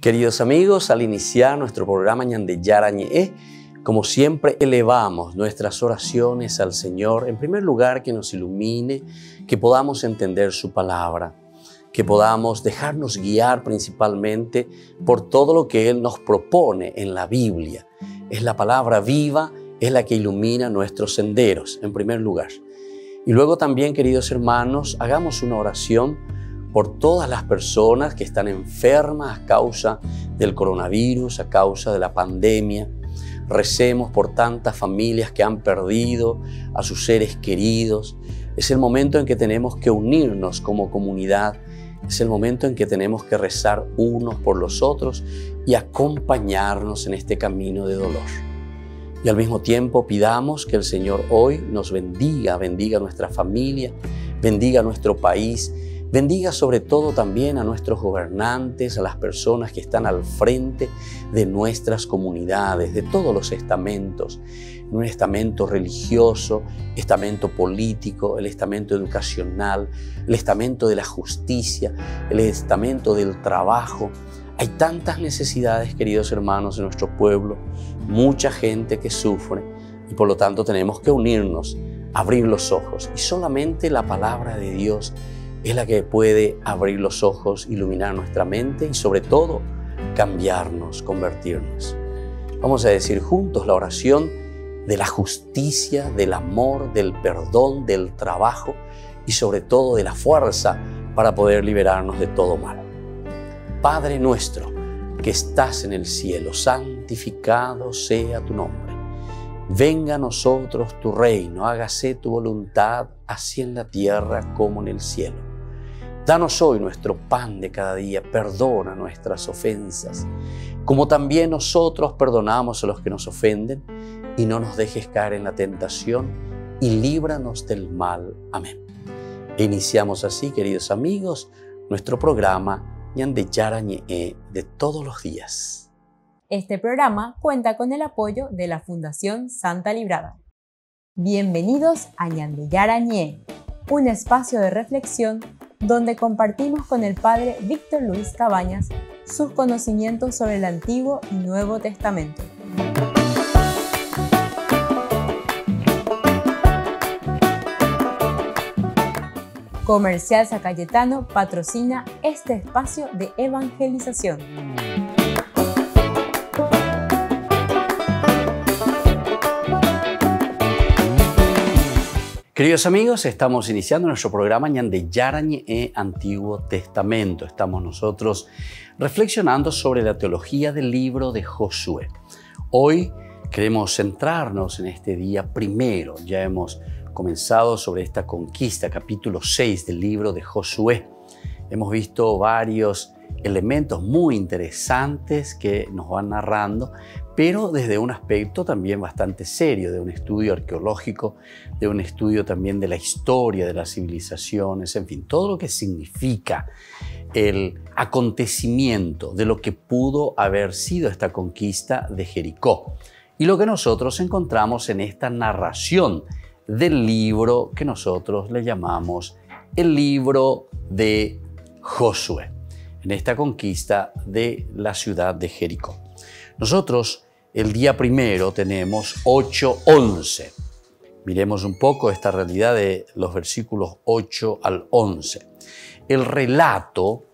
Queridos amigos, al iniciar nuestro programa Ñande Yarañe, como siempre elevamos nuestras oraciones al Señor, en primer lugar que nos ilumine, que podamos entender su palabra, que podamos dejarnos guiar principalmente por todo lo que Él nos propone en la Biblia. Es la palabra viva, es la que ilumina nuestros senderos, en primer lugar. Y luego también, queridos hermanos, hagamos una oración por todas las personas que están enfermas a causa del coronavirus, a causa de la pandemia. Recemos por tantas familias que han perdido a sus seres queridos. Es el momento en que tenemos que unirnos como comunidad. Es el momento en que tenemos que rezar unos por los otros y acompañarnos en este camino de dolor. Y al mismo tiempo pidamos que el Señor hoy nos bendiga, bendiga a nuestra familia, bendiga a nuestro país, bendiga sobre todo también a nuestros gobernantes, a las personas que están al frente de nuestras comunidades, de todos los estamentos, un estamento religioso, estamento político, el estamento educacional, el estamento de la justicia, el estamento del trabajo. Hay tantas necesidades, queridos hermanos, en nuestro pueblo, mucha gente que sufre y por lo tanto tenemos que unirnos, abrir los ojos y solamente la palabra de Dios es la que puede abrir los ojos, iluminar nuestra mente y sobre todo cambiarnos, convertirnos. Vamos a decir juntos la oración de la justicia, del amor, del perdón, del trabajo y sobre todo de la fuerza para poder liberarnos de todo mal. Padre nuestro que estás en el cielo, santificado sea tu nombre. Venga a nosotros tu reino, hágase tu voluntad, así en la tierra como en el cielo. Danos hoy nuestro pan de cada día, perdona nuestras ofensas, como también nosotros perdonamos a los que nos ofenden, y no nos dejes caer en la tentación, y líbranos del mal. Amén. E iniciamos así, queridos amigos, nuestro programa Ñande Yarañe de todos los días. Este programa cuenta con el apoyo de la Fundación Santa Librada. Bienvenidos a Ñande Yarañe, un espacio de reflexión donde compartimos con el Padre Víctor Luis Cabañas sus conocimientos sobre el Antiguo y Nuevo Testamento. Comercial San Cayetano patrocina este espacio de evangelización. Queridos amigos, estamos iniciando nuestro programa Ñande Yarañe Antiguo Testamento. Estamos nosotros reflexionando sobre la teología del libro de Josué. Hoy queremos centrarnos en este día primero. Ya hemos comenzado sobre esta conquista, capítulo 6 del libro de Josué. Hemos visto varios elementos muy interesantes que nos van narrando, pero desde un aspecto también bastante serio, de un estudio arqueológico, de un estudio también de la historia de las civilizaciones, en fin, todo lo que significa el acontecimiento de lo que pudo haber sido esta conquista de Jericó. Y lo que nosotros encontramos en esta narración del libro que nosotros le llamamos el libro de Josué, en esta conquista de la ciudad de Jericó. Nosotros el día primero tenemos 8-11. Miremos un poco esta realidad de los versículos 8 al 11. El relato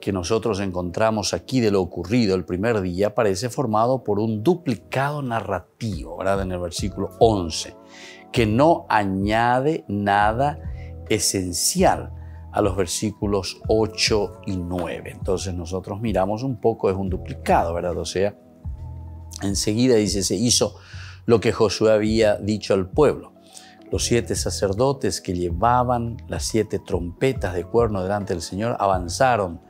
que nosotros encontramos aquí de lo ocurrido el primer día parece formado por un duplicado narrativo, ¿verdad? En el versículo 11, que no añade nada esencial a los versículos 8 y 9. Entonces nosotros miramos un poco, es un duplicado, ¿verdad? O sea, enseguida dice, se hizo lo que Josué había dicho al pueblo. Los 7 sacerdotes que llevaban las 7 trompetas de cuerno delante del Señor avanzaron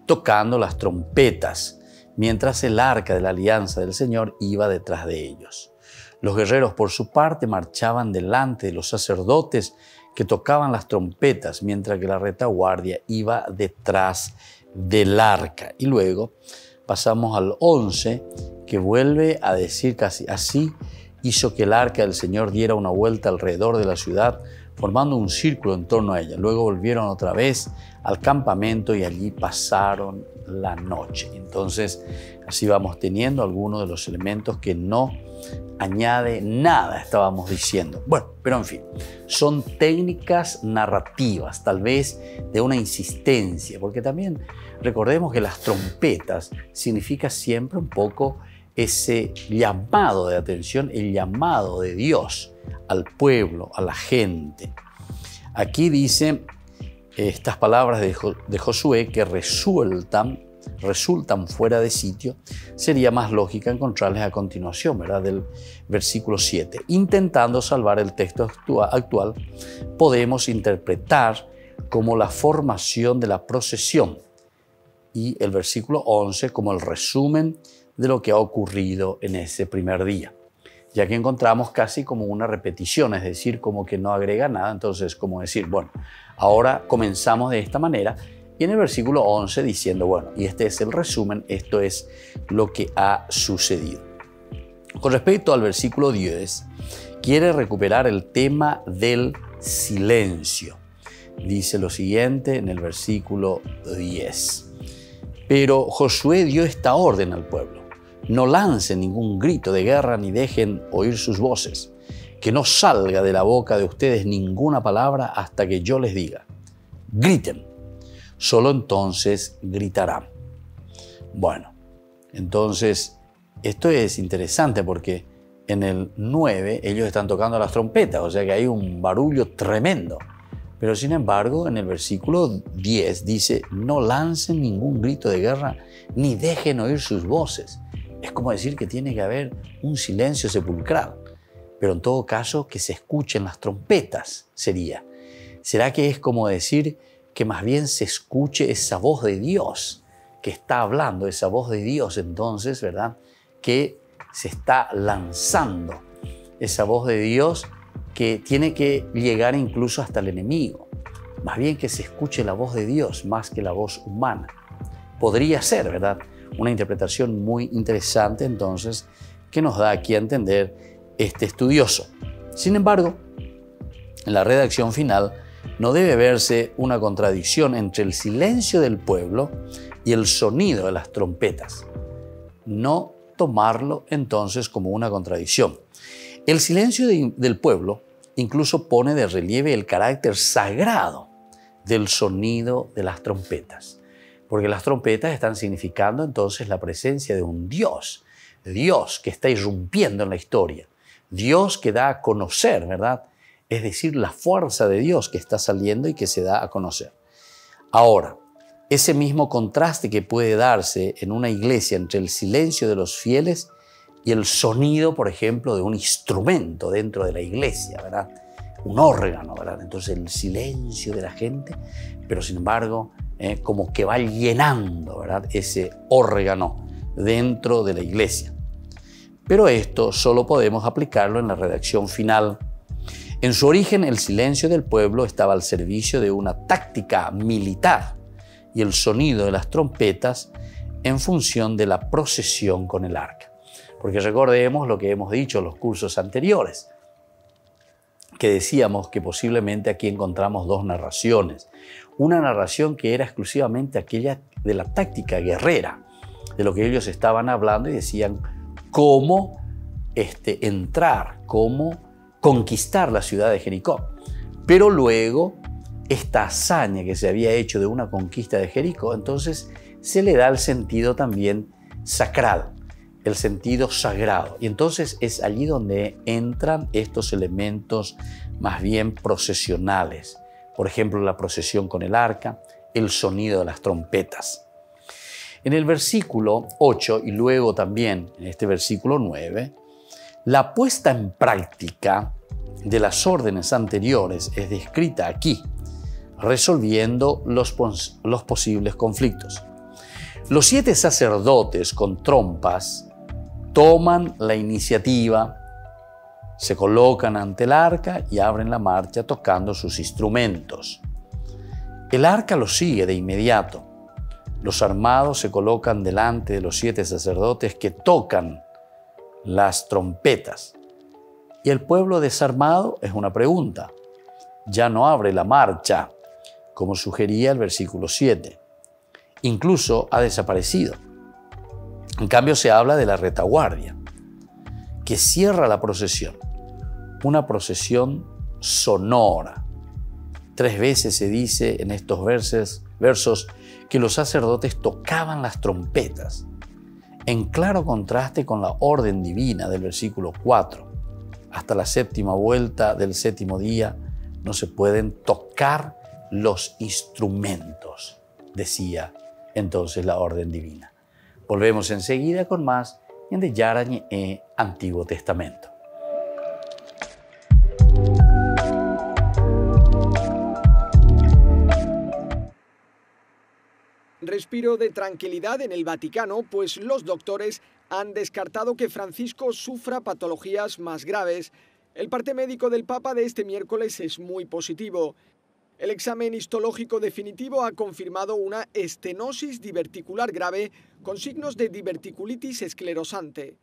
tocando las trompetas, mientras el arca de la alianza del Señor iba detrás de ellos. Los guerreros, por su parte, marchaban delante de los sacerdotes que tocaban las trompetas, mientras que la retaguardia iba detrás del arca. Y luego pasamos al 11, que vuelve a decir casi así: hizo que el arca del Señor diera una vuelta alrededor de la ciudad, formando un círculo en torno a ella. Luego volvieron otra vez al campamento y allí pasaron la noche. Entonces, así vamos teniendo algunos de los elementos que no añade nada, estábamos diciendo. Bueno, pero en fin, son técnicas narrativas, tal vez de una insistencia, porque también recordemos que las trompetas significa siempre un poco ese llamado de atención, el llamado de Dios al pueblo, a la gente. Aquí dice estas palabras de Josué que resultan fuera de sitio, sería más lógica encontrarles a continuación, ¿verdad? Del versículo 7. Intentando salvar el texto actual, podemos interpretar como la formación de la procesión y el versículo 11 como el resumen de lo que ha ocurrido en ese primer día, ya que encontramos casi como una repetición, es decir, como que no agrega nada, entonces como decir, bueno, ahora comenzamos de esta manera, y en el versículo 11 diciendo, bueno, y este es el resumen, esto es lo que ha sucedido. Con respecto al versículo 10, quiere recuperar el tema del silencio. Dice lo siguiente en el versículo 10. Pero Josué dio esta orden al pueblo: no lancen ningún grito de guerra ni dejen oír sus voces, que no salga de la boca de ustedes ninguna palabra hasta que yo les diga. Griten, solo entonces gritarán. Bueno, entonces esto es interesante porque en el 9 ellos están tocando las trompetas, o sea que hay un barullo tremendo. Pero sin embargo, en el versículo 10 dice, no lancen ningún grito de guerra ni dejen oír sus voces. Es como decir que tiene que haber un silencio sepulcral, pero en todo caso que se escuchen las trompetas sería. ¿Será que es como decir que más bien se escuche esa voz de Dios que está hablando, esa voz de Dios entonces, ¿verdad? Que se está lanzando, esa voz de Dios que tiene que llegar incluso hasta el enemigo. Más bien que se escuche la voz de Dios más que la voz humana. Podría ser, ¿verdad? Una interpretación muy interesante entonces que nos da aquí a entender este estudioso. Sin embargo, en la redacción final no debe verse una contradicción entre el silencio del pueblo y el sonido de las trompetas. No tomarlo entonces como una contradicción. El silencio del pueblo incluso pone de relieve el carácter sagrado del sonido de las trompetas, porque las trompetas están significando entonces la presencia de un Dios, Dios que está irrumpiendo en la historia, Dios que da a conocer, ¿verdad? Es decir, la fuerza de Dios que está saliendo y que se da a conocer. Ahora, ese mismo contraste que puede darse en una iglesia entre el silencio de los fieles y el sonido, por ejemplo, de un instrumento dentro de la iglesia, ¿verdad? Un órgano, ¿verdad? Entonces el silencio de la gente, pero sin embargo, como que va llenando, ¿verdad? Ese órgano dentro de la iglesia. Pero esto solo podemos aplicarlo en la redacción final. En su origen, el silencio del pueblo estaba al servicio de una táctica militar y el sonido de las trompetas en función de la procesión con el arca. Porque recordemos lo que hemos dicho en los cursos anteriores, que decíamos que posiblemente aquí encontramos dos narraciones. Una narración que era exclusivamente aquella de la táctica guerrera, de lo que ellos estaban hablando y decían cómo entrar, cómo conquistar la ciudad de Jericó. Pero luego, esta hazaña que se había hecho de una conquista de Jericó, entonces se le da el sentido también sacral, el sentido sagrado. Y entonces es allí donde entran estos elementos más bien procesionales. Por ejemplo, la procesión con el arca, el sonido de las trompetas. En el versículo 8 y luego también en este versículo 9, la puesta en práctica de las órdenes anteriores es descrita aquí, resolviendo los posibles conflictos. Los 7 sacerdotes con trompas toman la iniciativa, se colocan ante el arca y abren la marcha tocando sus instrumentos. El arca los sigue de inmediato. Los armados se colocan delante de los 7 sacerdotes que tocan las trompetas. Y el pueblo desarmado es una pregunta. Ya no abre la marcha, como sugería el versículo 7. incluso ha desaparecido. En cambio se habla de la retaguardia, que cierra la procesión, una procesión sonora. 3 veces se dice en estos versos que los sacerdotes tocaban las trompetas, en claro contraste con la orden divina del versículo 4. Hasta la 7ª vuelta del 7º día no se pueden tocar los instrumentos, decía entonces la orden divina. Volvemos enseguida con más en Yarañé, Antiguo Testamento. Respiro de tranquilidad en el Vaticano, pues los doctores han descartado que Francisco sufra patologías más graves. El parte médico del Papa de este miércoles es muy positivo. El examen histológico definitivo ha confirmado una estenosis diverticular grave con signos de diverticulitis esclerosante.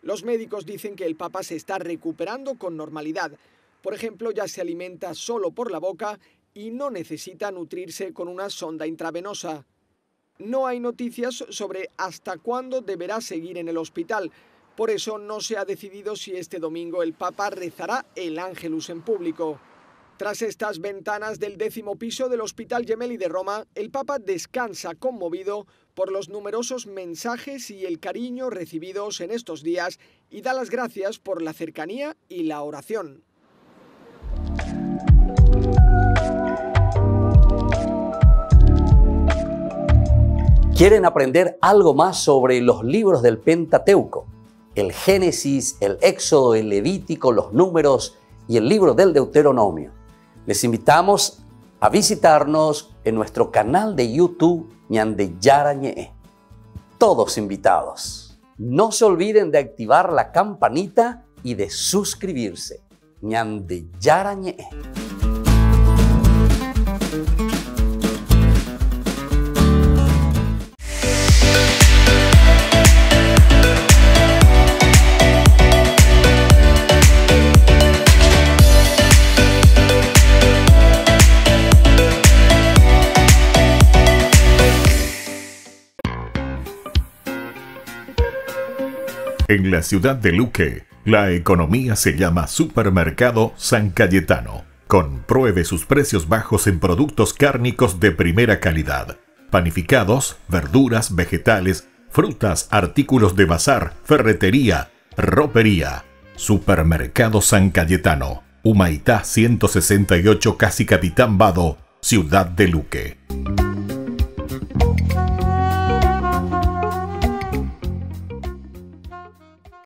Los médicos dicen que el Papa se está recuperando con normalidad. Por ejemplo, ya se alimenta solo por la boca y no necesita nutrirse con una sonda intravenosa. No hay noticias sobre hasta cuándo deberá seguir en el hospital. Por eso no se ha decidido si este domingo el Papa rezará el Ángelus en público. Tras estas ventanas del 10º piso del Hospital Gemelli de Roma, el Papa descansa conmovido por los numerosos mensajes y el cariño recibidos en estos días y da las gracias por la cercanía y la oración. ¿Quieren aprender algo más sobre los libros del Pentateuco? El Génesis, el Éxodo, el Levítico, los Números y el libro del Deuteronomio. Les invitamos a visitarnos en nuestro canal de YouTube Ñande Yarañé. Todos invitados. No se olviden de activar la campanita y de suscribirse. Ñande Yarañé. En la ciudad de Luque, la economía se llama Supermercado San Cayetano. Compruebe sus precios bajos en productos cárnicos de primera calidad. Panificados, verduras, vegetales, frutas, artículos de bazar, ferretería, ropería. Supermercado San Cayetano, Humaitá 168, Casi Capitán Vado, ciudad de Luque.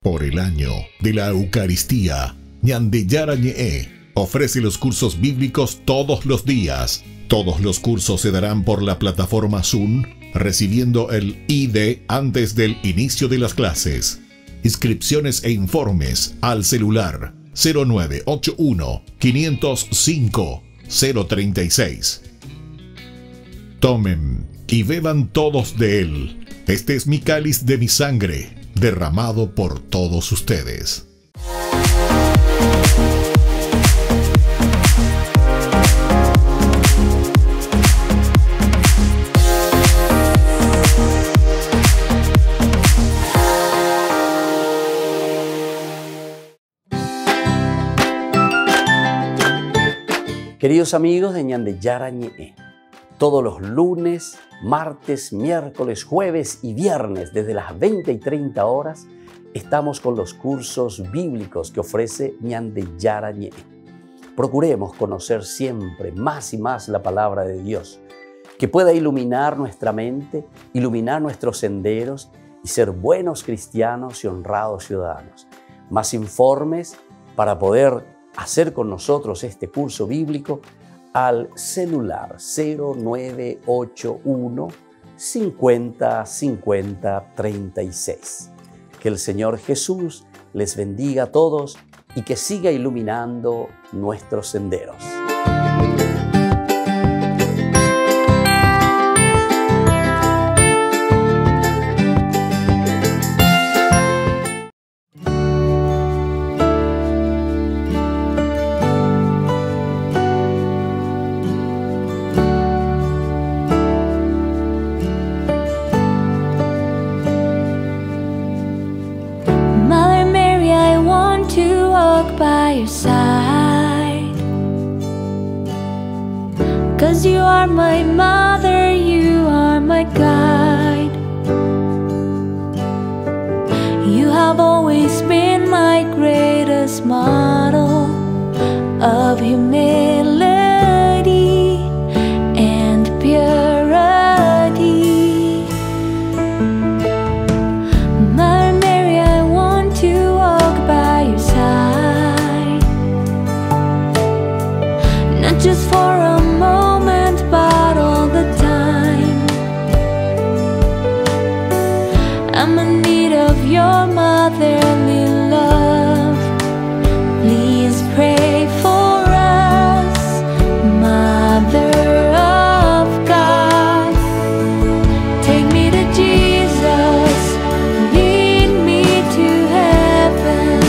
Por el año de la Eucaristía, Ñande Yarañé ofrece los cursos bíblicos todos los días. Todos los cursos se darán por la plataforma Zoom, recibiendo el ID antes del inicio de las clases. Inscripciones e informes al celular 0981 505 036. Tomen y beban todos de él. Este es mi cáliz de mi sangre, derramado por todos ustedes. Queridos amigos de Ñande Yarañé, todos los lunes, martes, miércoles, jueves y viernes desde las 20 y 30 horas estamos con los cursos bíblicos que ofrece Ñande Yarañé. Procuremos conocer siempre más y más la palabra de Dios, que pueda iluminar nuestra mente, iluminar nuestros senderos y ser buenos cristianos y honrados ciudadanos. Más informes para poder hacer con nosotros este curso bíblico al celular 0981 50 50 36. Que el Señor Jesús les bendiga a todos y que siga iluminando nuestros senderos. 'cause you are my mother, you are my guide. You have always been my greatest model of humility and purity. Mother Mary, I want to walk by your side, not just for a moment, but all the time. I'm in need of your motherly love. Please pray for us, Mother of God. Take me to Jesus, lead me to heaven.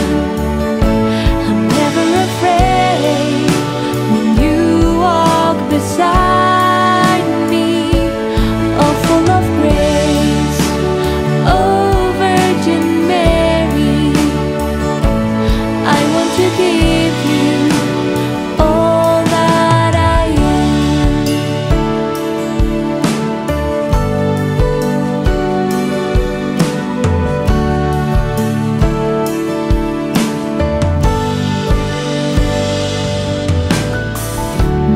I'm never afraid when you walk beside me. Oh, full of grace, oh Virgin Mary, I want to give you all that I am.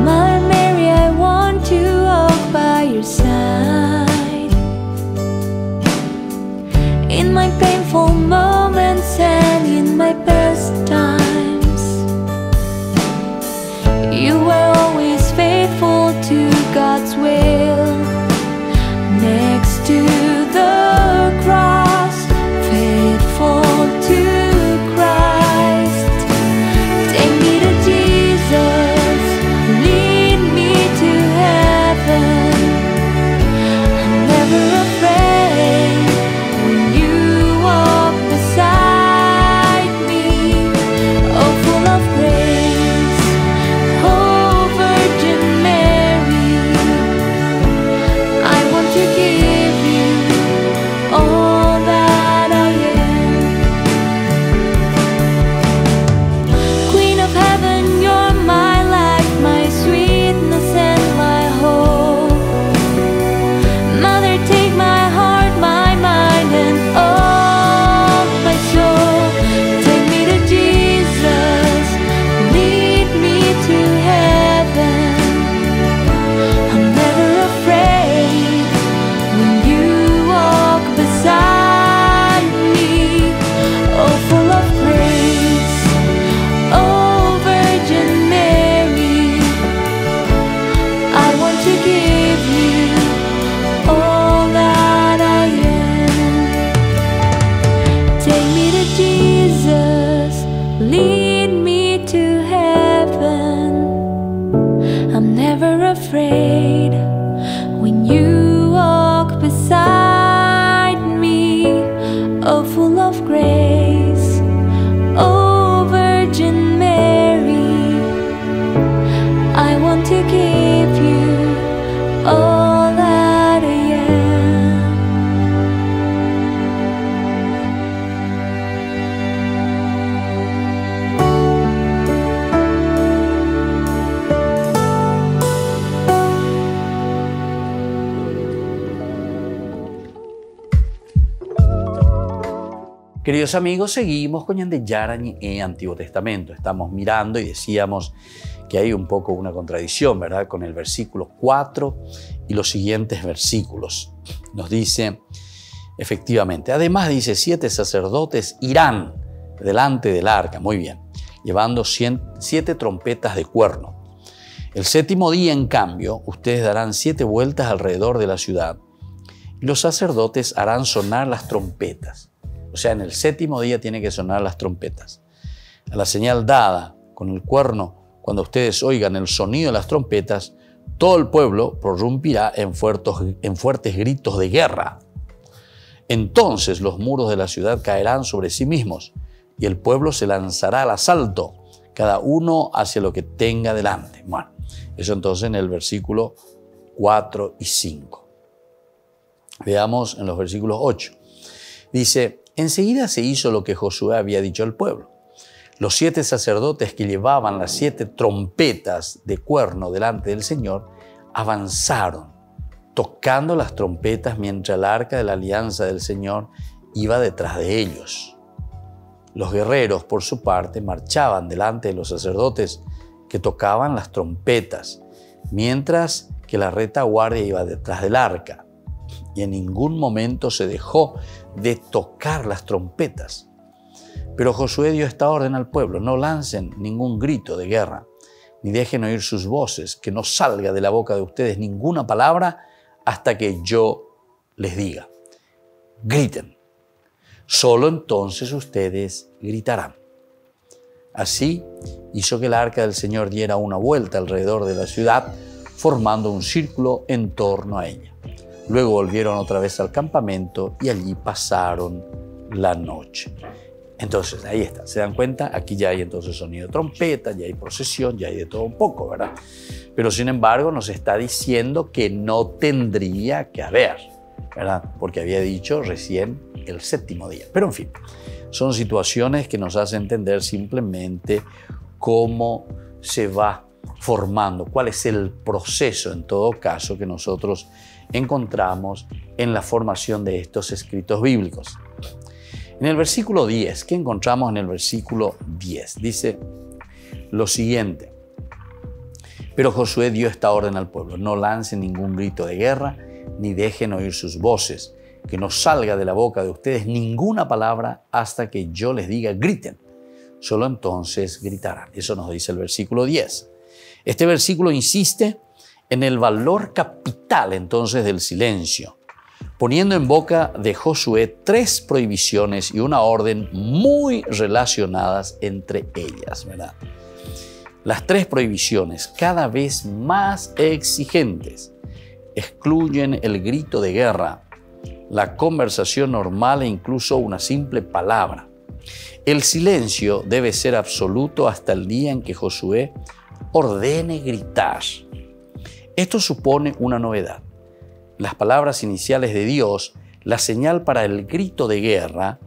Mother Mary, I want to walk by your side in my painful moments and in my best times. You were always faithful to God's will. Next to the cross, faithful to Christ. Take me to Jesus, lead me to heaven. I'm never afraid when you walk beside me. Oh, full of grace, oh Virgin Mary, I want to give you all that I am. Queen of heaven, you're my life, my sweetness and my hope. Mother, take my heart, my mind, and all my soul. Take me to Jesus, lead me to heaven. I'm never afraid when you walk beside me. Oh, full of grace, oh Virgin Mary, I want to give you all that I am. Take me to Jesus, lead me to heaven. I'm never afraid when you walk beside me. Oh, full of grace, oh Virgin Mary, I want to give you all that I am. Queridos amigos, seguimos con Ñande Yarañe Antiguo Testamento. Estamos mirando y decíamos que hay un poco una contradicción, ¿verdad? Con el versículo 4 y los siguientes versículos. Nos dice, efectivamente, además dice, 7 sacerdotes irán delante del arca, muy bien, llevando 7 trompetas de cuerno. El 7º día, en cambio, ustedes darán 7 vueltas alrededor de la ciudad y los sacerdotes harán sonar las trompetas. O sea, en el 7º día tienen que sonar las trompetas. A la señal dada con el cuerno, cuando ustedes oigan el sonido de las trompetas, todo el pueblo prorrumpirá en fuertes gritos de guerra. Entonces los muros de la ciudad caerán sobre sí mismos y el pueblo se lanzará al asalto, cada uno hacia lo que tenga delante. Bueno, eso entonces en el versículo 4 y 5. Veamos en los versículos 8. Dice, enseguida se hizo lo que Josué había dicho al pueblo. Los 7 sacerdotes que llevaban las 7 trompetas de cuerno delante del Señor avanzaron, tocando las trompetas mientras el arca de la alianza del Señor iba detrás de ellos. Los guerreros, por su parte, marchaban delante de los sacerdotes que tocaban las trompetas, mientras que la retaguardia iba detrás del arca. Y en ningún momento se dejó de tocar las trompetas. Pero Josué dio esta orden al pueblo: no lancen ningún grito de guerra, ni dejen oír sus voces, que no salga de la boca de ustedes ninguna palabra hasta que yo les diga. Griten. Solo entonces ustedes gritarán. Así hizo que el arca del Señor diera una vuelta alrededor de la ciudad, formando un círculo en torno a ella. Luego volvieron otra vez al campamento y allí pasaron la noche. Entonces, ahí está, ¿se dan cuenta? Aquí ya hay entonces sonido de trompeta, ya hay procesión, ya hay de todo un poco, ¿verdad? Pero sin embargo nos está diciendo que no tendría que haber, ¿verdad? Porque había dicho recién el séptimo día. Pero en fin, son situaciones que nos hacen entender simplemente cómo se va formando, cuál es el proceso en todo caso que nosotros encontramos en la formación de estos escritos bíblicos. En el versículo 10, ¿qué encontramos en el versículo 10? Dice lo siguiente: pero Josué dio esta orden al pueblo: no lancen ningún grito de guerra, ni dejen oír sus voces, que no salga de la boca de ustedes ninguna palabra hasta que yo les diga griten. Solo entonces gritarán. Eso nos dice el versículo 10. Este versículo insiste en el valor capital entonces del silencio, poniendo en boca de Josué 3 prohibiciones y una orden muy relacionadas entre ellas, ¿verdad? Las 3 prohibiciones, cada vez más exigentes, excluyen el grito de guerra, la conversación normal e incluso una simple palabra. El silencio debe ser absoluto hasta el día en que Josué ordene gritar. Esto supone una novedad. Las palabras iniciales de Dios, la señal para el grito de guerra,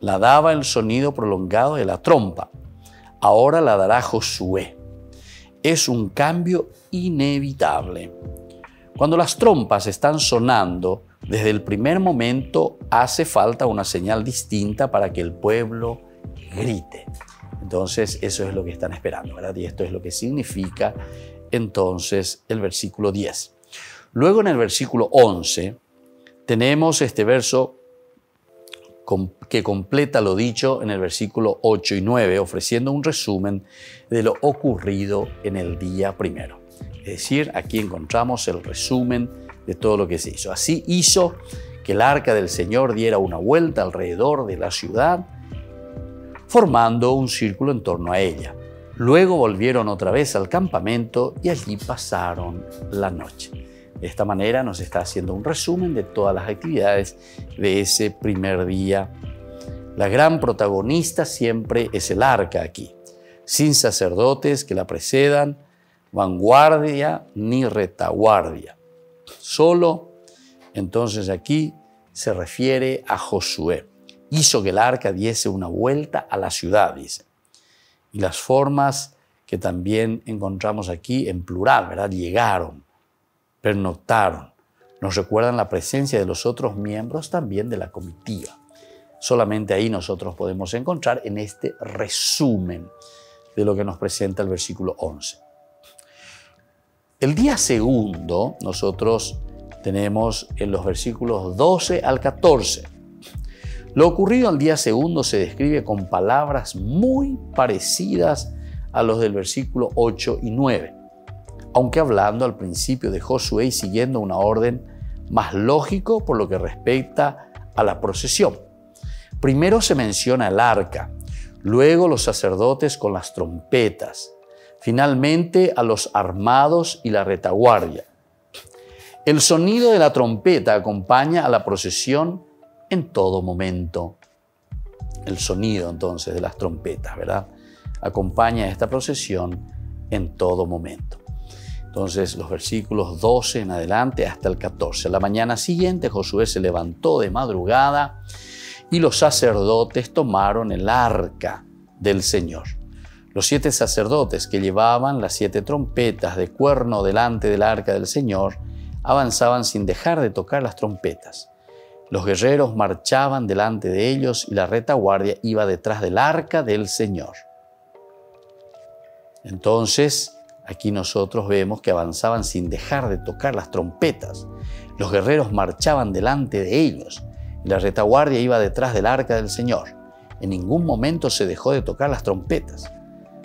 la daba el sonido prolongado de la trompa. Ahora la dará Josué. Es un cambio inevitable. Cuando las trompas están sonando, desde el primer momento hace falta una señal distinta para que el pueblo grite. Entonces, eso es lo que están esperando, ¿verdad? Y esto es lo que significa entonces el versículo 10. Luego en el versículo 11 tenemos este verso que completa lo dicho en el versículo 8 y 9, ofreciendo un resumen de lo ocurrido en el día primero. Es decir, aquí encontramos el resumen de todo lo que se hizo. Así hizo que el arca del Señor diera una vuelta alrededor de la ciudad, formando un círculo en torno a ella. Luego volvieron otra vez al campamento y allí pasaron la noche. De esta manera nos está haciendo un resumen de todas las actividades de ese primer día. La gran protagonista siempre es el arca aquí, sin sacerdotes que la precedan, vanguardia ni retaguardia. Solo, entonces aquí se refiere a Josué. Hizo que el arca diese una vuelta a la ciudad, dice. Y las formas que también encontramos aquí en plural, ¿verdad? Llegaron, pernoctaron. Nos recuerdan la presencia de los otros miembros también de la comitiva. Solamente ahí nosotros podemos encontrar en este resumen de lo que nos presenta el versículo 11. El día segundo nosotros tenemos en los versículos 12 al 14. Lo ocurrido al día segundo se describe con palabras muy parecidas a los del versículo 8 y 9, aunque hablando al principio de Josué y siguiendo una orden más lógico por lo que respecta a la procesión. Primero se menciona el arca, luego los sacerdotes con las trompetas, finalmente a los armados y la retaguardia. El sonido de la trompeta acompaña a la procesión en todo momento. El sonido entonces de las trompetas, ¿verdad? Acompaña a esta procesión en todo momento. Entonces los versículos 12 en adelante hasta el 14. A la mañana siguiente Josué se levantó de madrugada y los sacerdotes tomaron el arca del Señor. Los 7 sacerdotes que llevaban las 7 trompetas de cuerno delante del arca del Señor avanzaban sin dejar de tocar las trompetas. Los guerreros marchaban delante de ellos y la retaguardia iba detrás del arca del Señor. Entonces, aquí nosotros vemos que avanzaban sin dejar de tocar las trompetas. Los guerreros marchaban delante de ellos y la retaguardia iba detrás del arca del Señor. En ningún momento se dejó de tocar las trompetas.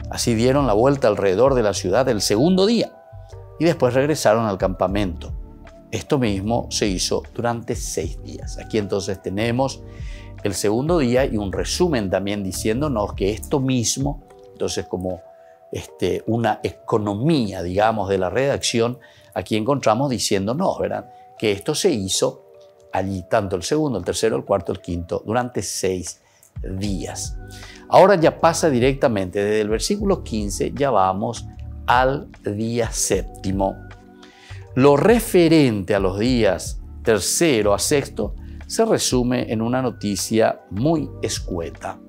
Así dieron la vuelta alrededor de la ciudad el segundo día y después regresaron al campamento. Esto mismo se hizo durante 6 días. Aquí entonces tenemos el segundo día y un resumen también diciéndonos que esto mismo, entonces como una economía, digamos, de la redacción, aquí encontramos diciéndonos, ¿verdad?, que esto se hizo allí, tanto el segundo, el tercero, el cuarto, el quinto, durante 6 días. Ahora ya pasa directamente, desde el versículo 15 ya vamos al día séptimo. Lo referente a los días tercero a sexto se resume en una noticia muy escueta,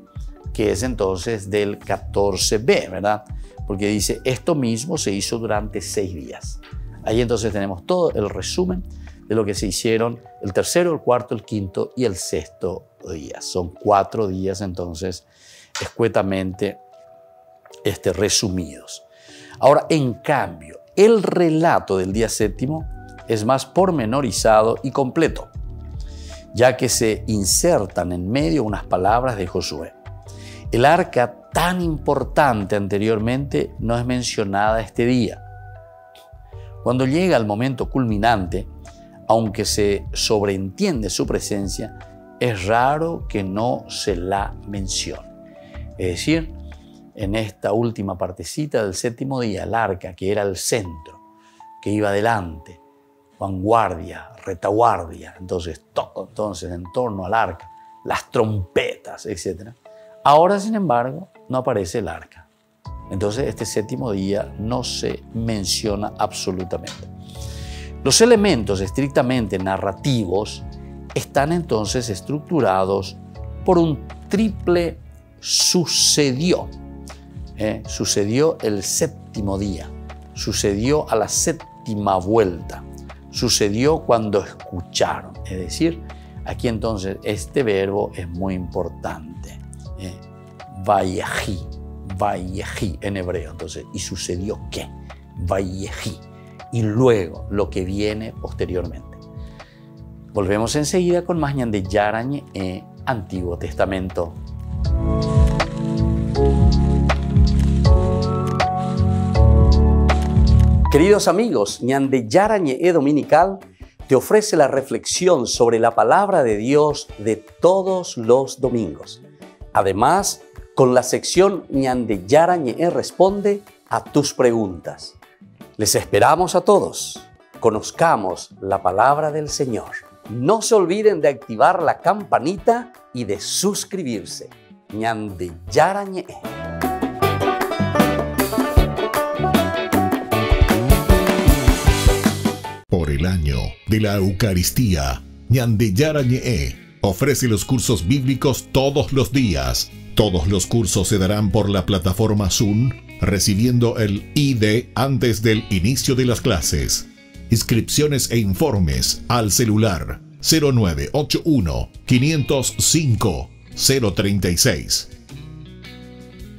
que es entonces del 14b, ¿verdad? Porque dice, esto mismo se hizo durante 6 días. Ahí entonces tenemos todo el resumen de lo que se hicieron el tercero, el cuarto, el quinto y el sexto día. Son 4 días entonces escuetamente resumidos. Ahora, en cambio, el relato del día séptimo es más pormenorizado y completo, ya que se insertan en medio unas palabras de Josué. El arca tan importante anteriormente no es mencionada este día. Cuando llega el momento culminante, aunque se sobreentiende su presencia, es raro que no se la mencione. Es decir, en esta última partecita del séptimo día, el arca, que era el centro, que iba adelante, vanguardia, retaguardia, entonces todo en torno al arca, las trompetas, etc. Ahora, sin embargo, no aparece el arca. Entonces, este séptimo día no se menciona absolutamente. Los elementos estrictamente narrativos están entonces estructurados por un triple sucedió. Sucedió el séptimo día, sucedió a la séptima vuelta, sucedió cuando escucharon. Es decir, aquí entonces este verbo es muy importante. Vayehi en hebreo. Entonces, ¿y sucedió qué? Vayehi. Y luego lo que viene posteriormente. Volvemos enseguida con más Ñande Yarañe Antiguo Testamento. Queridos amigos, Ñande Yarañe Dominical te ofrece la reflexión sobre la palabra de Dios de todos los domingos. Además, con la sección Ñande Yarañe responde a tus preguntas. Les esperamos a todos. Conozcamos la palabra del Señor. No se olviden de activar la campanita y de suscribirse. Ñande Yarañe. Por el año de la Eucaristía, Ñande Yarañe ofrece los cursos bíblicos todos los días. Todos los cursos se darán por la plataforma Zoom, recibiendo el ID antes del inicio de las clases. Inscripciones e informes al celular 0981 505 036.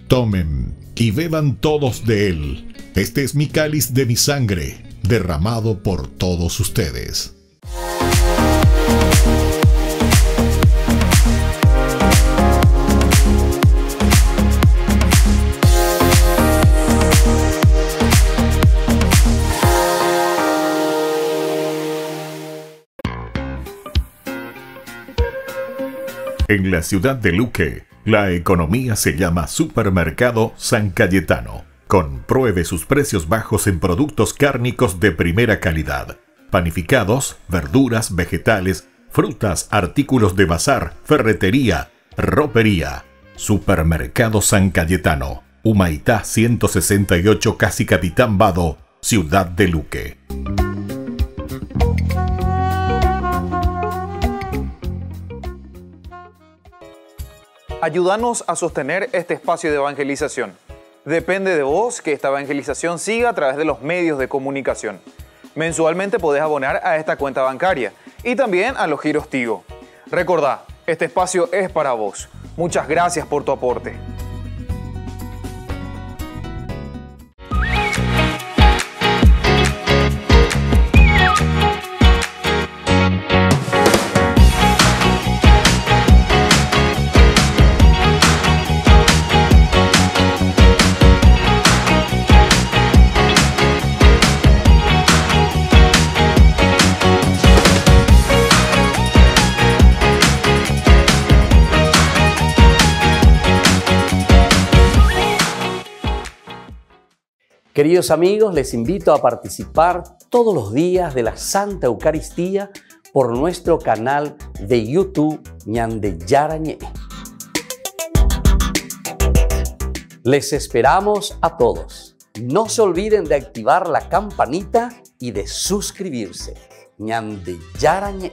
Tomen y beban todos de él. Este es mi cáliz de mi sangre, derramado por todos ustedes. En la ciudad de Luque, la economía se llama Supermercado San Cayetano. Compruebe sus precios bajos en productos cárnicos de primera calidad. Panificados, verduras, vegetales, frutas, artículos de bazar, ferretería, ropería. Supermercado San Cayetano, Humaitá 168, Casi Capitán Vado, ciudad de Luque. Ayúdanos a sostener este espacio de evangelización. Depende de vos que esta evangelización siga a través de los medios de comunicación. Mensualmente podés abonar a esta cuenta bancaria y también a los giros Tigo. Recordá, este espacio es para vos. Muchas gracias por tu aporte. Queridos amigos, les invito a participar todos los días de la Santa Eucaristía por nuestro canal de YouTube Ñande Yarañé. Les esperamos a todos. No se olviden de activar la campanita y de suscribirse. Ñande Yarañé.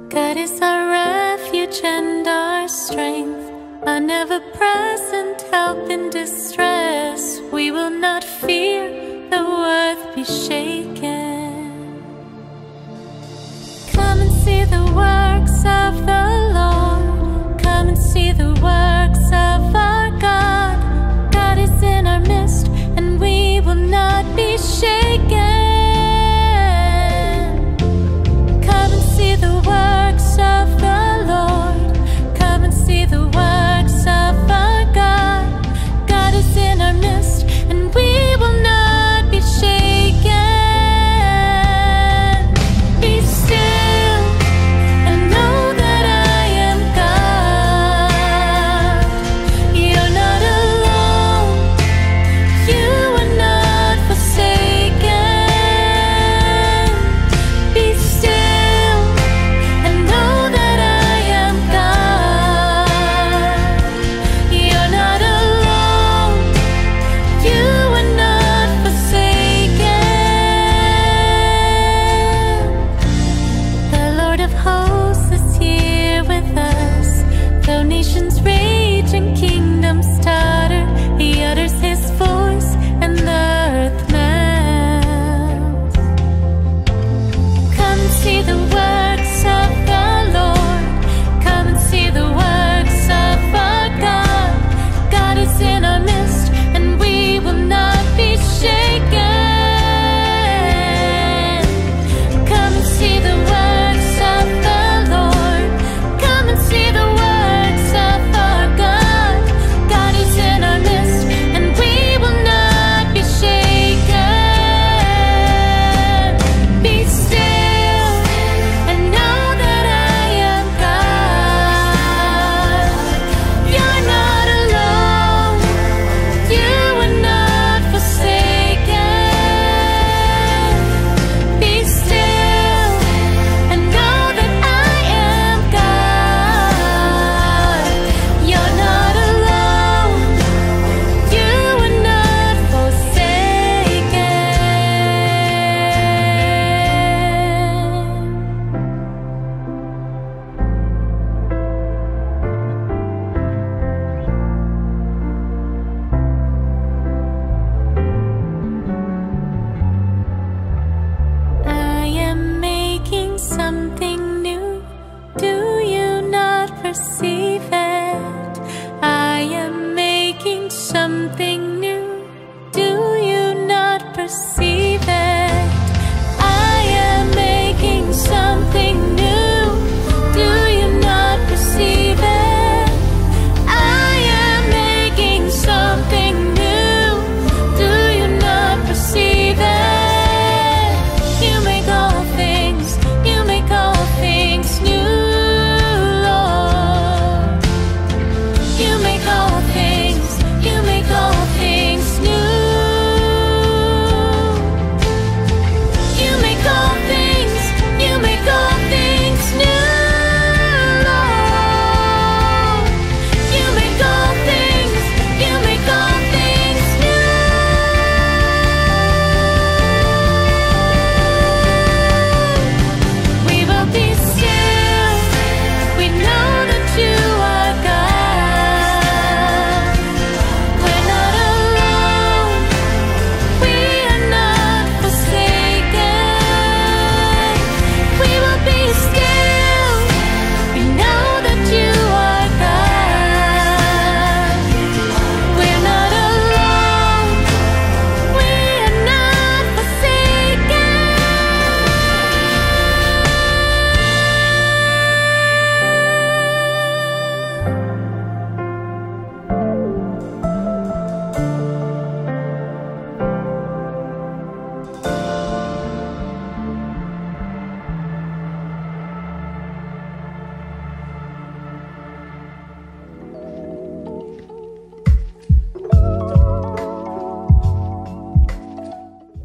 God is our refuge and our strength, an ever-present help in distress. We will not fear, though earth be shaken. Come and see the works of the Lord. Come and see the works of our God. God is in our midst, and we will not be shaken. Come and see the works of the Lord. Come and see the works of our God. God is in our midst, and we will not be shaken. Be still and know that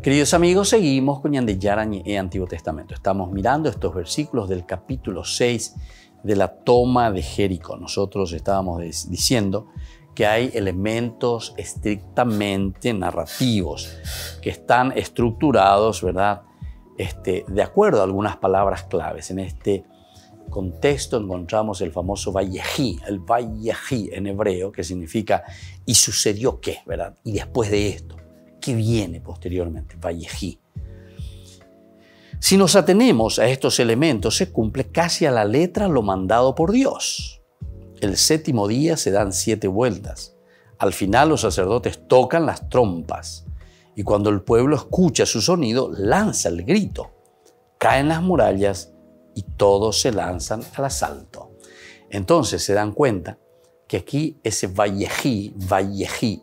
Queridos amigos, seguimos con Ñande Yarañe Antiguo Testamento. Estamos mirando estos versículos del capítulo 6 de la toma de Jericó. Nosotros estábamos diciendo que hay elementos estrictamente narrativos que están estructurados, ¿verdad? De acuerdo a algunas palabras claves. En este contexto encontramos el famoso Vayehi, el Vayehi en hebreo, que significa ¿y sucedió qué? ¿Verdad? Y después de esto, ¿qué viene posteriormente? Vayehi. Si nos atenemos a estos elementos, se cumple casi a la letra lo mandado por Dios. El séptimo día se dan 7 vueltas. Al final los sacerdotes tocan las trompas y cuando el pueblo escucha su sonido, lanza el grito. Caen las murallas y todos se lanzan al asalto. Entonces se dan cuenta que aquí ese Vayehi,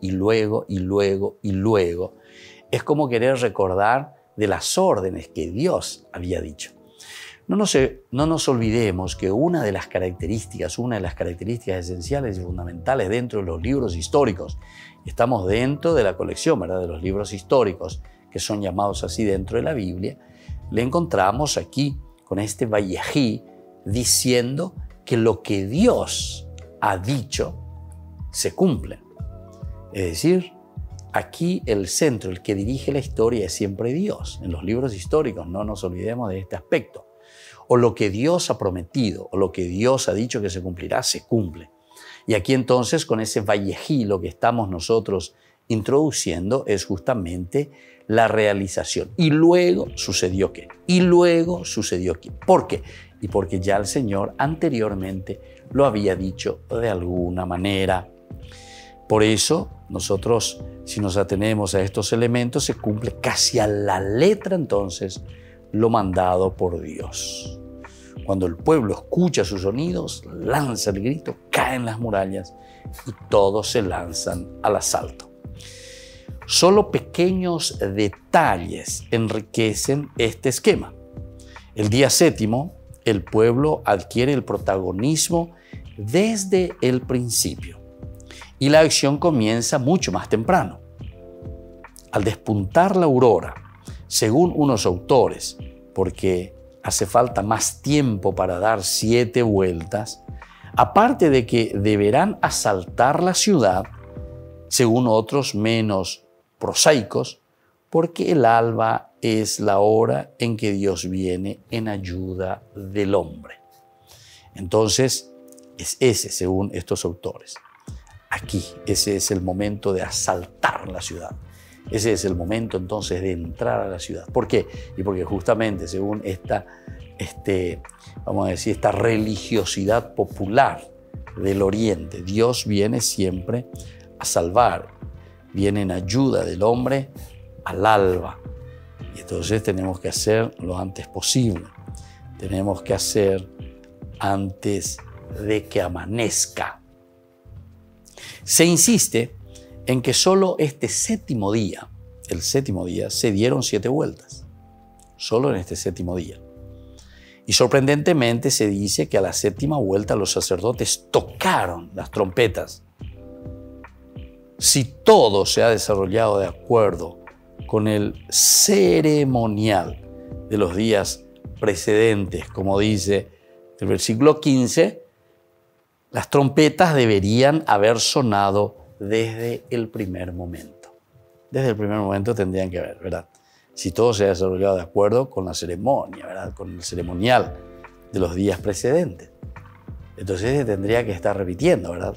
y luego, es como querer recordar de las órdenes que Dios había dicho. No nos olvidemos que una de las características esenciales y fundamentales dentro de los libros históricos, estamos dentro de la colección, ¿verdad?, de los libros históricos, que son llamados así dentro de la Biblia, le encontramos aquí con este Vayehi diciendo que lo que Dios ha dicho se cumple. Es decir, aquí el centro, el que dirige la historia es siempre Dios. En los libros históricos no nos olvidemos de este aspecto. O lo que Dios ha prometido, o lo que Dios ha dicho que se cumplirá, se cumple. Y aquí entonces con ese Vayehi lo que estamos nosotros introduciendo es justamente la realización. Y luego sucedió qué. Y luego sucedió qué. ¿Por qué? Y porque ya el Señor anteriormente lo había dicho de alguna manera. Por eso nosotros, si nos atenemos a estos elementos, se cumple casi a la letra entonces lo mandado por Dios. Cuando el pueblo escucha sus sonidos, lanza el grito, caen las murallas y todos se lanzan al asalto. Solo pequeños detalles enriquecen este esquema. El día séptimo, el pueblo adquiere el protagonismo desde el principio y la acción comienza mucho más temprano. Al despuntar la aurora, según unos autores, porque hace falta más tiempo para dar 7 vueltas, aparte de que deberán asaltar la ciudad, según otros menos prosaicos, porque el alba es la hora en que Dios viene en ayuda del hombre. Entonces, es ese, según estos autores. Aquí, ese es el momento de asaltar la ciudad. Ese es el momento entonces de entrar a la ciudad. ¿Por qué? Y porque justamente según esta religiosidad popular del Oriente, Dios viene siempre a salvar, viene en ayuda del hombre al alba. Y entonces tenemos que hacer lo antes posible. Tenemos que hacer antes de que amanezca. Se insiste en que solo este séptimo día, el séptimo día, se dieron 7 vueltas. Solo en este séptimo día. Y sorprendentemente se dice que a la séptima vuelta los sacerdotes tocaron las trompetas. Si todo se ha desarrollado de acuerdo con el ceremonial de los días precedentes, como dice el versículo 15, las trompetas deberían haber sonado desde el primer momento. Desde el primer momento tendrían que haber, ¿verdad? Si todo se ha desarrollado de acuerdo con la ceremonia, ¿verdad? Con el ceremonial de los días precedentes. Entonces se tendría que estar repitiendo, ¿verdad?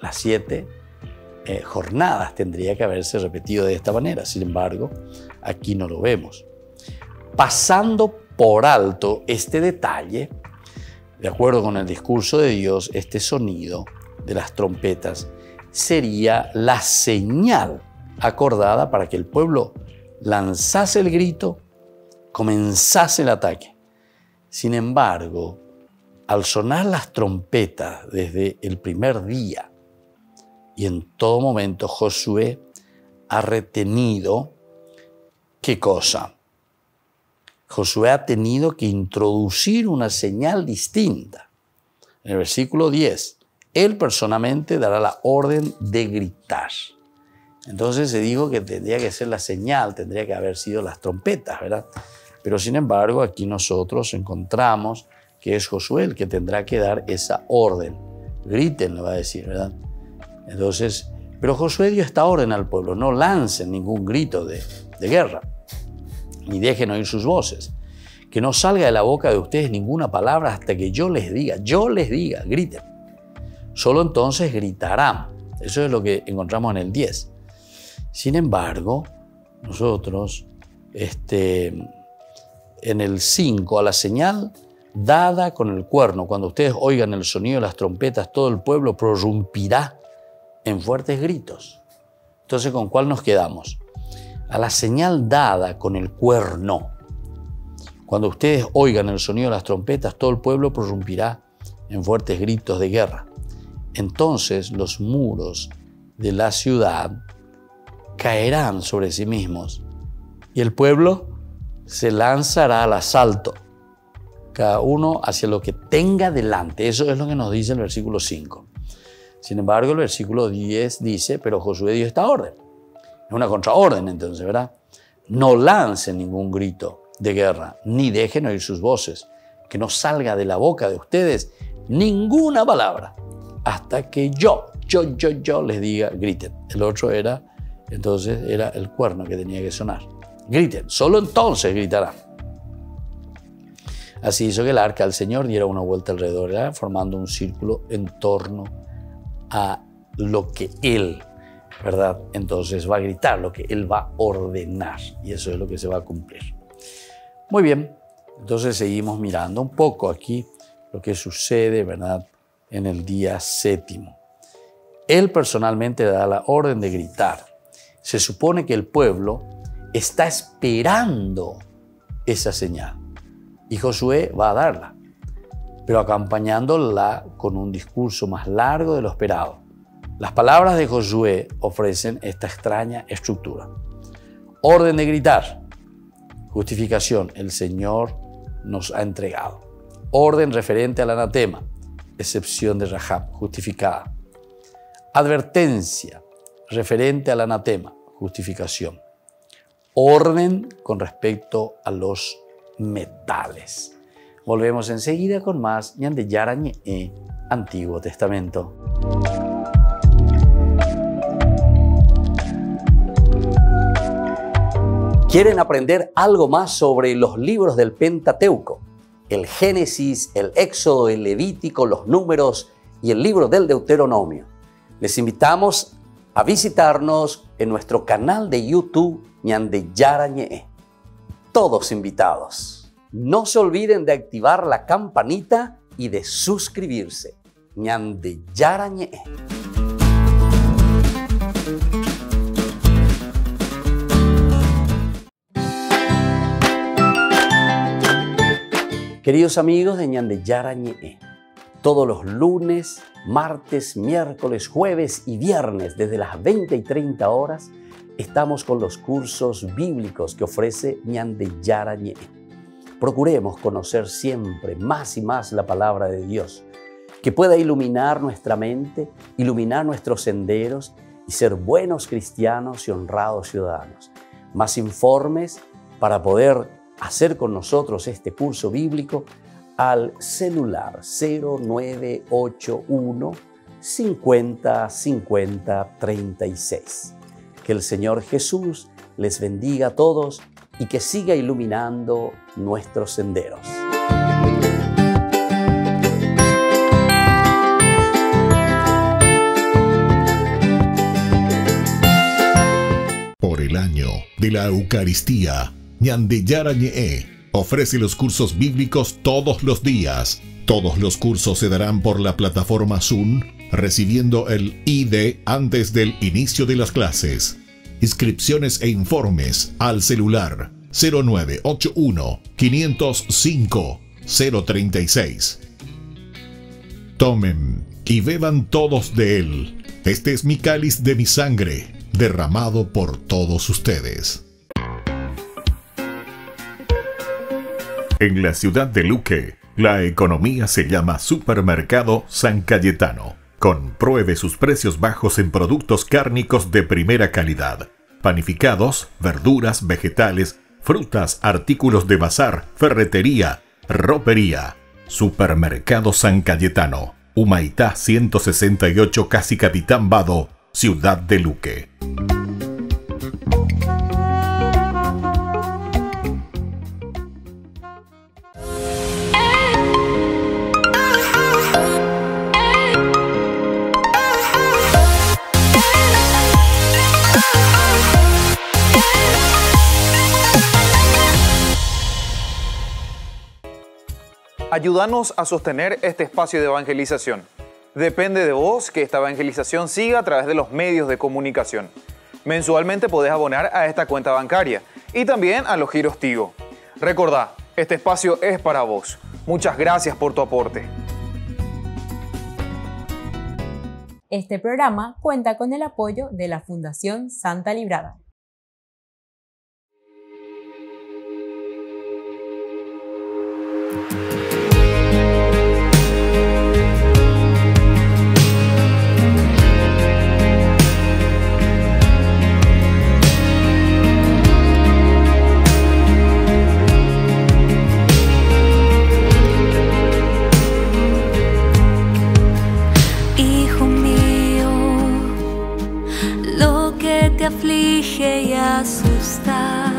Las 7 jornadas tendría que haberse repetido de esta manera. Sin embargo, aquí no lo vemos. Pasando por alto este detalle, de acuerdo con el discurso de Dios, este sonido de las trompetas sería la señal acordada para que el pueblo lanzase el grito, comenzase el ataque. Sin embargo, al sonar las trompetas desde el primer día y en todo momento, Josué ha retenido, ¿qué cosa? Josué ha tenido que introducir una señal distinta. En el versículo 10, él personalmente dará la orden de gritar. Entonces se dijo que tendría que ser la señal, tendría que haber sido las trompetas, ¿verdad? Pero sin embargo, aquí nosotros encontramos que es Josué el que tendrá que dar esa orden. Griten, le va a decir, ¿verdad? Entonces, pero Josué dio esta orden al pueblo: no lancen ningún grito de guerra, ni dejen oír sus voces. Que no salga de la boca de ustedes ninguna palabra hasta que yo les diga, griten. Solo entonces gritarán. Eso es lo que encontramos en el 10. Sin embargo, nosotros, en el 5, a la señal dada con el cuerno, cuando ustedes oigan el sonido de las trompetas, todo el pueblo prorrumpirá en fuertes gritos. Entonces, ¿con cuál nos quedamos? A la señal dada con el cuerno. Cuando ustedes oigan el sonido de las trompetas, todo el pueblo prorrumpirá en fuertes gritos de guerra. Entonces los muros de la ciudad caerán sobre sí mismos y el pueblo se lanzará al asalto, cada uno hacia lo que tenga delante. Eso es lo que nos dice el versículo 5. Sin embargo, el versículo 10 dice: pero Josué dio esta orden. Es una contraorden entonces, ¿verdad? No lancen ningún grito de guerra, ni dejen oír sus voces, que no salga de la boca de ustedes ninguna palabra, hasta que yo les diga, griten. El otro era el cuerno que tenía que sonar. Griten, solo entonces gritarán. Así hizo que el arca del Señor diera una vuelta alrededor, ¿verdad?, formando un círculo en torno a lo que Él, ¿verdad?, entonces va a gritar, lo que Él va a ordenar, y eso es lo que se va a cumplir. Muy bien, entonces seguimos mirando un poco aquí lo que sucede, ¿verdad?, en el día 7. Él personalmente da la orden de gritar. Se supone que el pueblo está esperando esa señal y Josué va a darla, pero acompañándola con un discurso más largo de lo esperado. Las palabras de Josué ofrecen esta extraña estructura. Orden de gritar. Justificación. El Señor nos ha entregado. Orden referente al anatema. Excepción de Rahab, justificada. Advertencia referente al anatema, justificación. Orden con respecto a los metales. Volvemos enseguida con más Ñande Yarañe, Antiguo Testamento. ¿Quieren aprender algo más sobre los libros del Pentateuco? El Génesis, el Éxodo, el Levítico, los Números y el libro del Deuteronomio. Les invitamos a visitarnos en nuestro canal de YouTube Ñande Yarañe. Todos invitados. No se olviden de activar la campanita y de suscribirse. Ñande Yarañe. Queridos amigos de Ñande Yarañe, todos los lunes, martes, miércoles, jueves y viernes desde las 20 y 30 horas estamos con los cursos bíblicos que ofrece Ñande Yarañe. Procuremos conocer siempre más y más la palabra de Dios, que pueda iluminar nuestra mente, iluminar nuestros senderos y ser buenos cristianos y honrados ciudadanos. Más informes para poder hacer con nosotros este curso bíblico al celular 0981 50 50 36. Que el Señor Jesús les bendiga a todos y que siga iluminando nuestros senderos. Por el año de la Eucaristía, Ñande Yarañe ofrece los cursos bíblicos todos los días. Todos los cursos se darán por la plataforma Zoom, recibiendo el ID antes del inicio de las clases. Inscripciones e informes al celular 0981 505 036. Tomen y beban todos de él. Este es mi cáliz de mi sangre, derramado por todos ustedes. En la ciudad de Luque, la economía se llama Supermercado San Cayetano. Compruebe sus precios bajos en productos cárnicos de primera calidad. Panificados, verduras, vegetales, frutas, artículos de bazar, ferretería, ropería. Supermercado San Cayetano, Humaitá 168, Casi Capitán Vado, Ciudad de Luque. Ayúdanos a sostener este espacio de evangelización. Depende de vos que esta evangelización siga a través de los medios de comunicación. Mensualmente podés abonar a esta cuenta bancaria y también a los giros Tigo. Recordá, este espacio es para vos. Muchas gracias por tu aporte. Este programa cuenta con el apoyo de la Fundación Santa Librada. Aflige y asusta,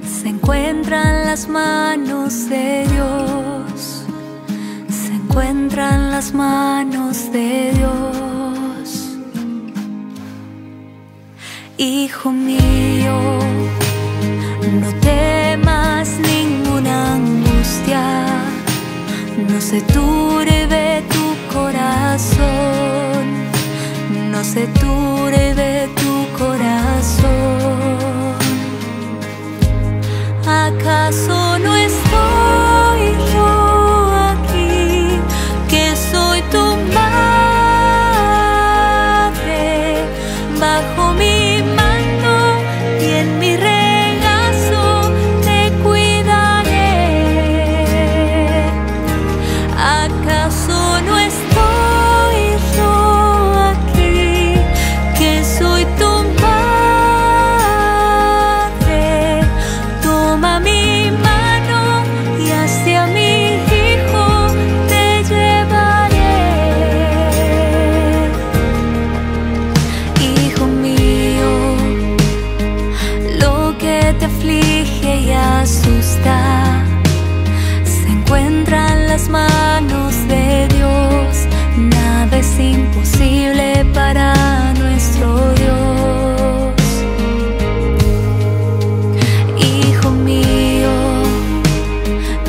se encuentra en las manos de Dios, se encuentra en las manos de Dios. Hijo mío, no temas ninguna angustia, no se turbe tu corazón, no se turbe tu corazón. ¿Acaso no estoy yo aquí, que soy tu madre, bajo mi mano y en mi regazo te cuidaré? ¿Acaso no estoy yo aquí, que soy tu madre? Toma mi mano y hacia mi hijo te llevaré. Hijo mío, lo que te aflige y asusta se encuentra en las manos de Dios. Nada es imposible para nuestro Dios. Hijo mío,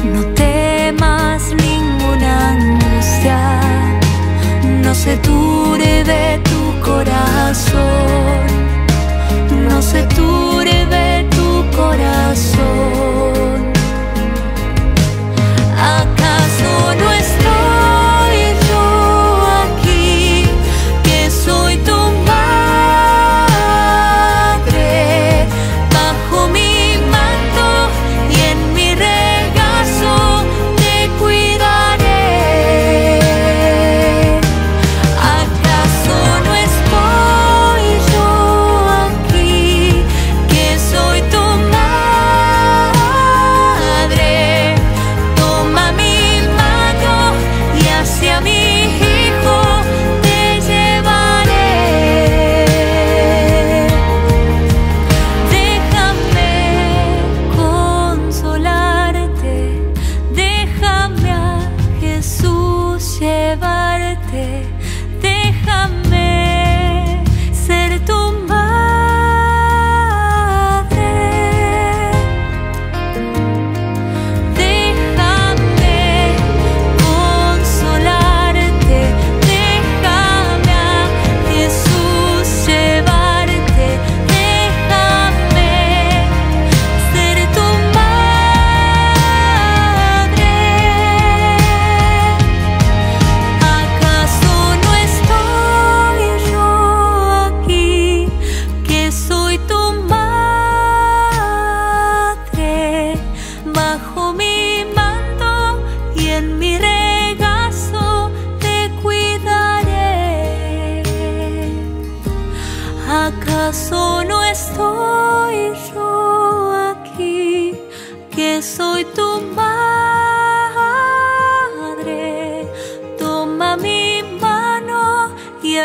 no temas ninguna angustia, no se turbe tu corazón, no se turbe tu corazón. ¿Acaso no estoy yo aquí, que soy tu madre, bajo mi manto y en mi regazo te cuidaré?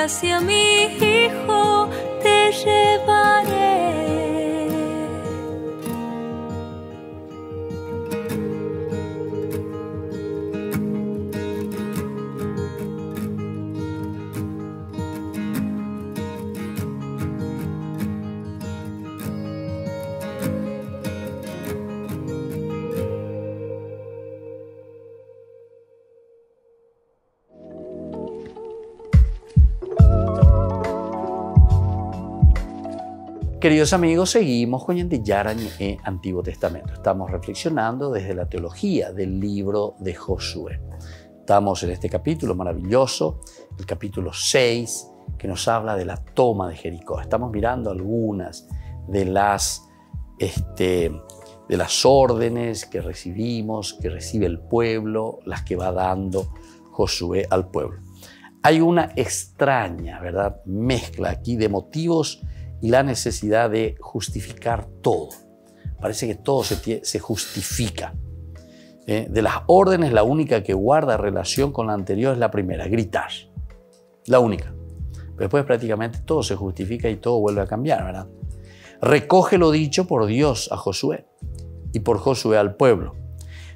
hacia mi hijo te llevaré. Queridos amigos, seguimos con Ñande Yarañe Antiguo Testamento. Estamos reflexionando desde la teología del libro de Josué. Estamos en este capítulo maravilloso, el capítulo 6, que nos habla de la toma de Jericó. Estamos mirando algunas de las órdenes que recibimos, que recibe el pueblo, las que va dando Josué al pueblo. Hay una extraña, ¿verdad?, mezcla aquí de motivos y la necesidad de justificar todo. Parece que todo se justifica. De las órdenes, la única que guarda relación con la anterior es la primera, gritar. La única. Pero después prácticamente todo se justifica y todo vuelve a cambiar, ¿verdad? Recoge lo dicho por Dios a Josué y por Josué al pueblo.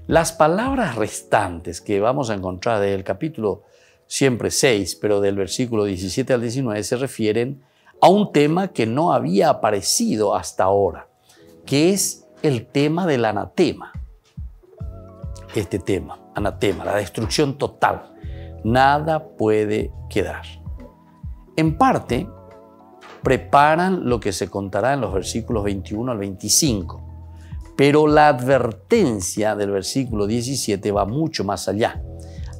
Las palabras restantes que vamos a encontrar del capítulo siempre 6, pero del versículo 17 al 19, se refieren a un tema que no había aparecido hasta ahora, que es el tema del anatema. Este tema, anatema, la destrucción total. Nada puede quedar. En parte, preparan lo que se contará en los versículos 21 al 25, pero la advertencia del versículo 17 va mucho más allá.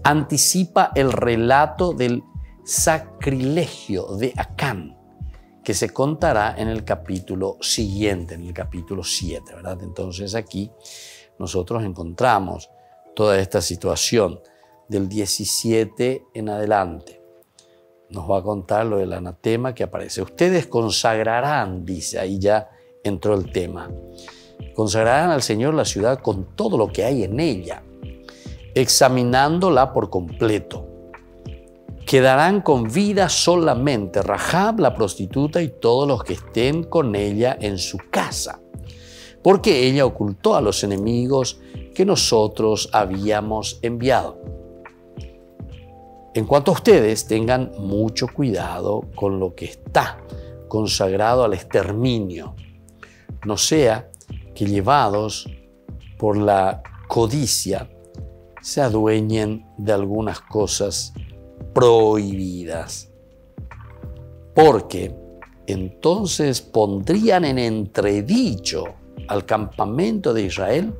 Anticipa el relato del sacrilegio de Acán, que se contará en el capítulo siguiente, en el capítulo 7, ¿verdad? Entonces aquí nosotros encontramos toda esta situación del 17 en adelante. Nos va a contar lo del anatema que aparece. Ustedes consagrarán, dice, ahí ya entró el tema. Consagrarán al Señor la ciudad con todo lo que hay en ella, examinándola por completo. Quedarán con vida solamente Rahab, la prostituta, y todos los que estén con ella en su casa, porque ella ocultó a los enemigos que nosotros habíamos enviado. En cuanto a ustedes, tengan mucho cuidado con lo que está consagrado al exterminio, no sea que llevados por la codicia se adueñen de algunas cosas prohibidas, porque entonces pondrían en entredicho al campamento de Israel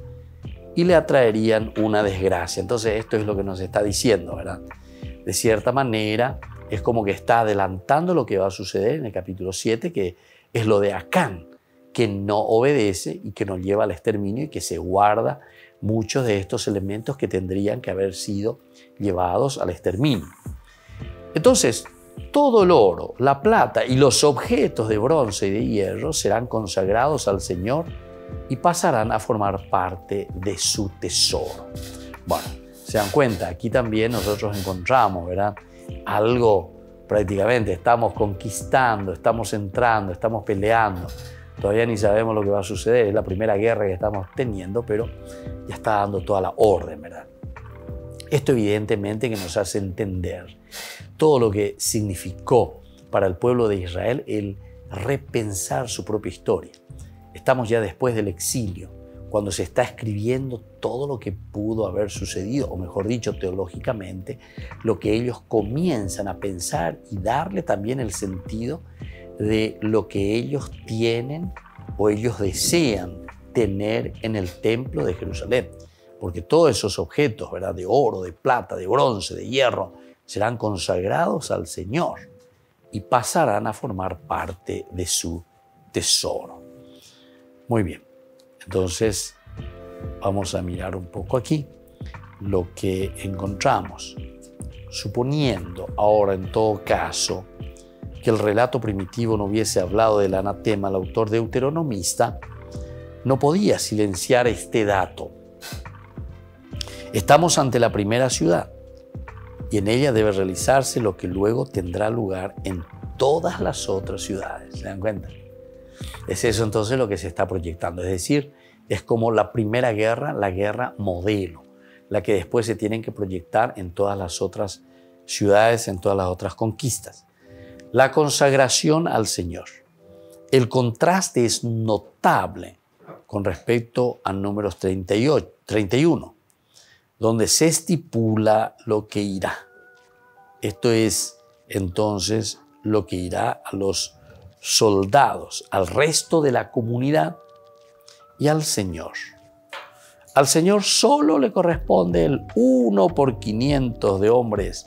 y le atraerían una desgracia. Entonces esto es lo que nos está diciendo, ¿verdad? De cierta manera es como que está adelantando lo que va a suceder en el capítulo 7, que es lo de Acán, que no obedece y que nos lleva al exterminio y que se guarda muchos de estos elementos que tendrían que haber sido llevados al exterminio. Entonces, todo el oro, la plata y los objetos de bronce y de hierro serán consagrados al Señor y pasarán a formar parte de su tesoro. Bueno, se dan cuenta, aquí también nosotros encontramos, ¿verdad?, algo prácticamente, estamos conquistando, estamos entrando, estamos peleando. Todavía ni sabemos lo que va a suceder, es la primera guerra que estamos teniendo, pero ya está dando toda la orden, ¿verdad? Esto evidentemente que nos hace entender todo lo que significó para el pueblo de Israel el repensar su propia historia. Estamos ya después del exilio, cuando se está escribiendo todo lo que pudo haber sucedido, o mejor dicho, teológicamente, lo que ellos comienzan a pensar y darle también el sentido de lo que ellos tienen o ellos desean tener en el templo de Jerusalén. Porque todos esos objetos, ¿verdad?, de oro, de plata, de bronce, de hierro, serán consagrados al Señor y pasarán a formar parte de su tesoro. Muy bien, entonces vamos a mirar un poco aquí lo que encontramos. Suponiendo ahora en todo caso que el relato primitivo no hubiese hablado del anatema, el autor deuteronomista no podía silenciar este dato. Estamos ante la primera ciudad y en ella debe realizarse lo que luego tendrá lugar en todas las otras ciudades. ¿Se dan cuenta? Es eso entonces lo que se está proyectando. Es decir, es como la primera guerra, la guerra modelo, la que después se tienen que proyectar en todas las otras ciudades, en todas las otras conquistas. La consagración al Señor. El contraste es notable con respecto a Números 31, donde se estipula lo que irá. Esto es entonces lo que irá a los soldados, al resto de la comunidad y al Señor. Al Señor solo le corresponde el 1 por 500 de hombres,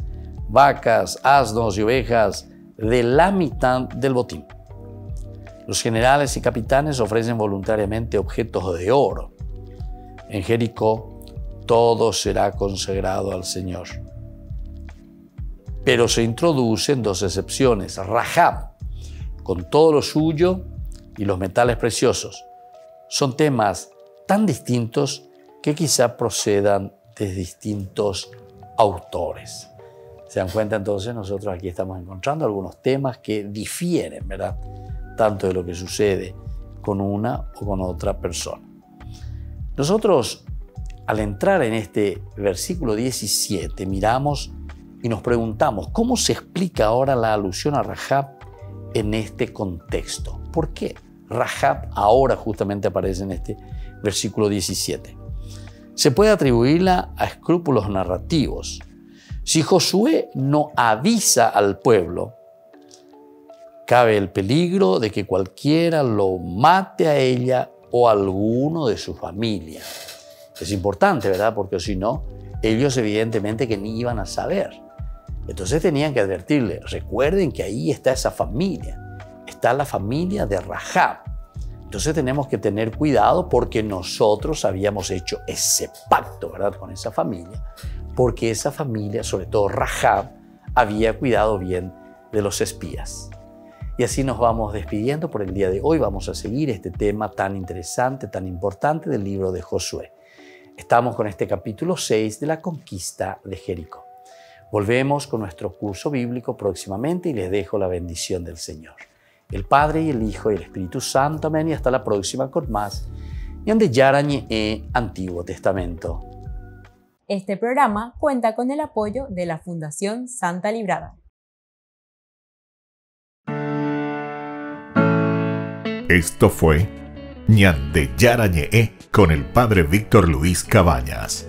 vacas, asnos y ovejas de la mitad del botín. Los generales y capitanes ofrecen voluntariamente objetos de oro. En Jericó todo será consagrado al Señor. Pero se introducen dos excepciones. Rahab, con todo lo suyo, y los metales preciosos. Son temas tan distintos que quizá procedan de distintos autores. ¿Se dan cuenta entonces? Nosotros aquí estamos encontrando algunos temas que difieren, ¿verdad? Tanto de lo que sucede con una o con otra persona. Nosotros, al entrar en este versículo 17, miramos y nos preguntamos, ¿cómo se explica ahora la alusión a Rahab en este contexto? ¿Por qué Rahab ahora justamente aparece en este versículo 17? Se puede atribuirla a escrúpulos narrativos. Si Josué no avisa al pueblo, cabe el peligro de que cualquiera lo mate a ella o a alguno de su familia. Es importante, ¿verdad? Porque si no, ellos evidentemente que ni iban a saber. Entonces tenían que advertirle, recuerden que ahí está esa familia, está la familia de Rahab. Entonces tenemos que tener cuidado porque nosotros habíamos hecho ese pacto, ¿verdad? Con esa familia, porque esa familia, sobre todo Rahab, había cuidado bien de los espías. Y así nos vamos despidiendo por el día de hoy. Vamos a seguir este tema tan interesante, tan importante del libro de Josué. Estamos con este capítulo 6 de la conquista de Jericó. Volvemos con nuestro curso bíblico próximamente y les dejo la bendición del Señor. El Padre y el Hijo y el Espíritu Santo. Amén. Y hasta la próxima con más Ñande Yarañe Antiguo Testamento. Este programa cuenta con el apoyo de la Fundación Santa Librada. Esto fue Ñande Yarañe con el Padre Víctor Luis Cabañas.